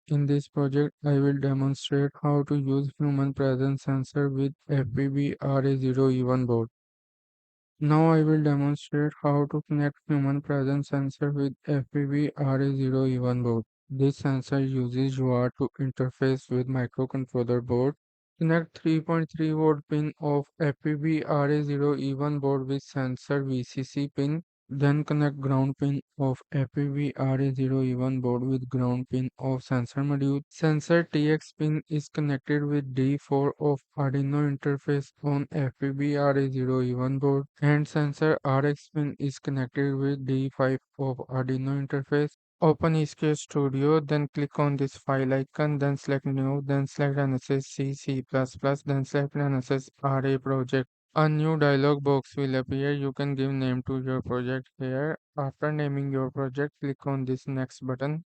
In this project, I will demonstrate how to use human presence sensor with FPV RA0E1 board. Now I will demonstrate how to connect human presence sensor with FPV RA0E1 board. This sensor uses UART to interface with microcontroller board. Connect 3.3 volt pin of FPV RA0E1 board with sensor VCC pin. Then connect ground pin of FPV RA0E1 board with ground pin of sensor module. Sensor TX pin is connected with D4 of Arduino interface on FPV RA0E1 board, and sensor RX pin is connected with D5 of Arduino interface. Open ESK Studio, then click on this file icon, then select New, then select NSS C, C++, then select NSS RA project. A new dialog box will appear. You can give name to your project here. After naming your project, click on this next button.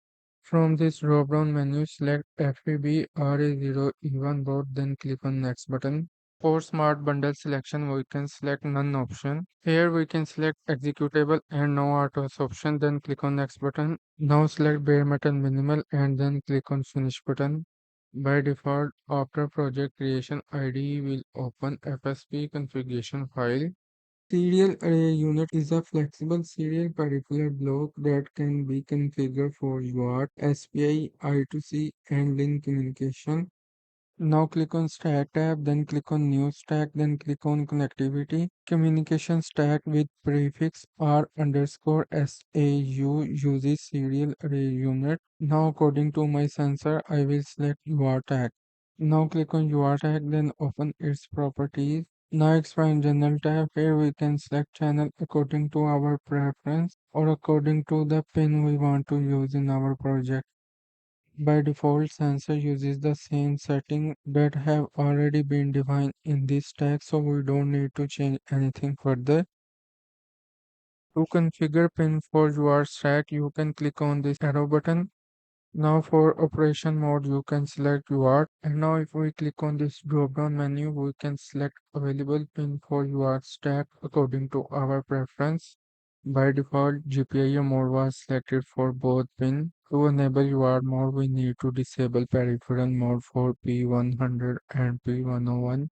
From this drop-down menu, select FPB RA0E1 board, then click on next button. For Smart Bundle selection, we can select None option. Here we can select Executable and No Autos option, then click on next button. Now select Bare Metal Minimal and then click on Finish button. By default, after project creation, IDE will open FSP configuration file. Serial array unit is a flexible serial peripheral block that can be configured for UART, SPI, I2C, and link communication. Now click on Stack tab, then click on New Stack, then click on Connectivity. Communication stack with prefix R underscore SAU uses serial array unit. Now according to my sensor, I will select UART tag. Now click on UART tag, then open its properties. Now expand General tab. Here we can select channel according to our preference or according to the pin we want to use in our project. By default, sensor uses the same setting that have already been defined in this tag, so we don't need to change anything further. To configure pin for your stack, you can click on this arrow button. Now for operation mode, you can select UART. And now if we click on this drop down menu, we can select available pin for UART stack according to our preference. By default, GPIO mode was selected for both pin. To enable UART mode, we need to disable peripheral mode for P100 and P101.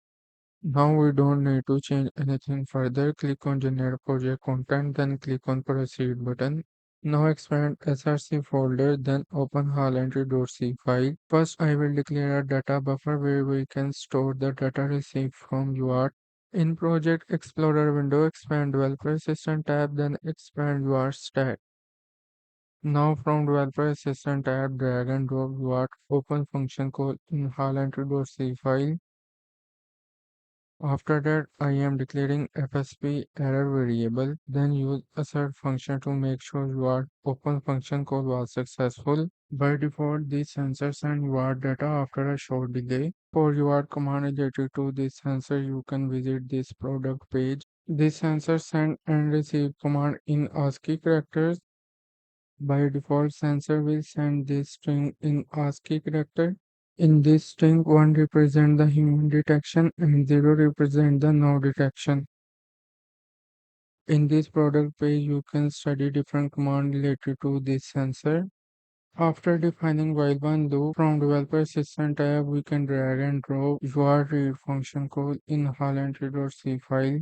Now we don't need to change anything further. Click on generate project content, then click on proceed button. Now expand SRC folder, then open hallentry.c file. First, I will declare a data buffer where we can store the data received from UART. In Project Explorer window, expand Developer Assistant tab, then expand UART stack. Now from Developer Assistant tab, drag and drop UART open function call in hallentry.c file. After that, I am declaring FSP error variable, then use assert function to make sure your open function call was successful. By default, these sensors send UART data after a short delay. For UART command related to this sensor, you can visit this product page. This sensor send and receive command in ASCII characters. By default, sensor will send this string in ASCII character. In this string, 1 represent the human detection and 0 represent the no detection. In this product page, you can study different commands related to this sensor. After defining while one loop from Developer Assistant tab, we can drag and drop UART read function code in hallentry.c file.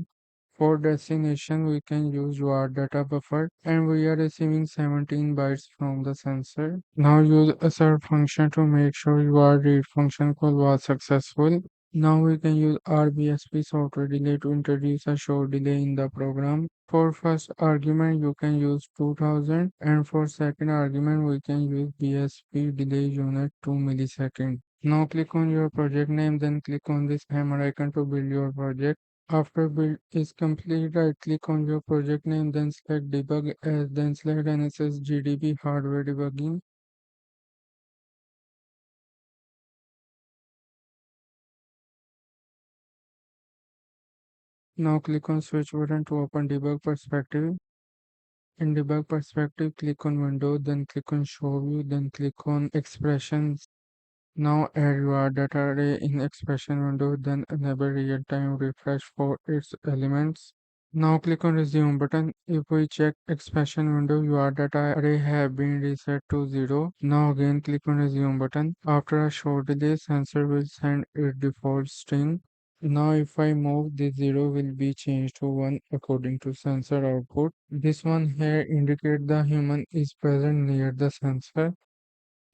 For destination, we can use UART data buffer and we are receiving 17 bytes from the sensor. Now use assert function to make sure UART read function call was successful. Now we can use RBSP software delay to introduce a short delay in the program. For first argument, you can use 2000 and for second argument, we can use BSP delay unit 2 milliseconds. Now click on your project name, then click on this hammer icon to build your project. After build is complete, right click on your project name, then select debug as, then select NSS GDB hardware debugging. Now click on switch button to open debug perspective. In debug perspective, click on window, then click on show view, then click on expressions. Now add your data array in expression window, then enable real-time refresh for its elements. Now click on resume button. If we check expression window, your data array have been reset to 0. Now again click on resume button. After a short delay, sensor will send its default string. Now if I move, this 0 will be changed to 1 according to sensor output. This one here indicate the human is present near the sensor.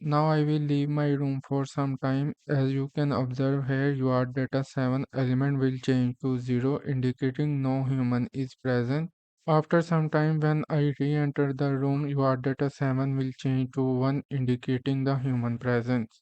Now I will leave my room for some time. As you can observe here, your data 7 element will change to 0, indicating no human is present. After some time, when I re-enter the room, your data 7 will change to 1, indicating the human presence.